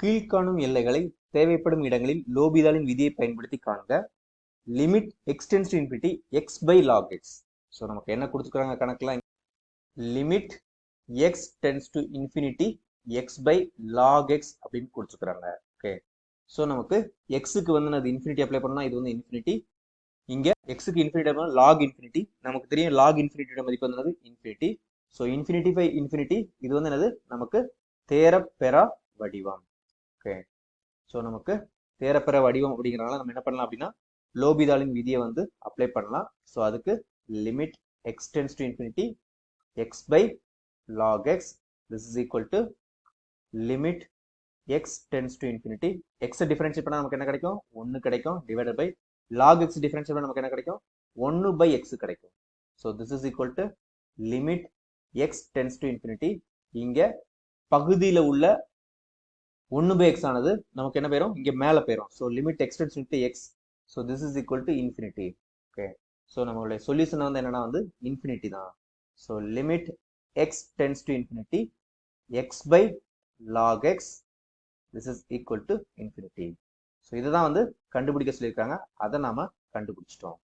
கீழ்காணும் எல்லைகளை தேவைப்படும் இடங்களில் லோபிதாலின் விதியை பயன்படுத்தி காண்க. Limit x tends to infinity x by log x. So நமக்கு என்ன கொடுத்துருக்காங்க கணக்குலாம், limit x tends to infinity x by log x அப்படின்னு கொடுத்துருக்காங்க. ஓகே, ஸோ நமக்கு எக்ஸுக்கு வந்து அது இன்ஃபினிட்டி அப்ளை பண்ணா இது வந்து இன்ஃபினிட்டி, இங்க எக்ஸுக்கு இன்ஃபினிட்டி லாக் இன்ஃபினிட்டி, நமக்கு தெரியும் லாக் இன்ஃபினிட்டியோட மதிப்பு வந்து infinity. So infinity by infinity இது வந்து என்னது நமக்கு தேரப்பெறா வடிவம். ஓகே, ஸோ நமக்கு தேரப்பெற வடிவம் அப்படிங்கிறனால நம்ம என்ன பண்ணலாம் அப்படின்னா லோபிதாலின் விதியை வந்து அப்ளை பண்ணலாம். ஸோ அதுக்கு limit x tends to infinity x by log x this is equal to limit x tends to infinity. எக்ஸை டிஃபரன்ஷியேட் பண்ணால் நமக்கு என்ன கிடைக்கும், 1 கிடைக்கும், divided by log x differentiate பண்ணால் நமக்கு என்ன கிடைக்கும், 1 பை எக்ஸ் கிடைக்கும். So this is equal to limit x tends to infinity. இங்க பகுதியில் உள்ள 1 பை எக்ஸ் ஆனது நமக்கு என்ன போயிடும், இங்க மேல போயிடும். So limit x tends to x. So this is equal to infinity. Okay, so நம்மளுடைய சொல்யூஷன் வந்து என்னன்னா வந்து இன்ஃபினிட்டி தான். So limit x tends to infinity x by log x this is equal to infinity. So இதுதான் வந்து கண்டுபிடிக்க சொல்லியிருக்காங்க, அதை நாம கண்டுபிடிச்சிட்டோம்.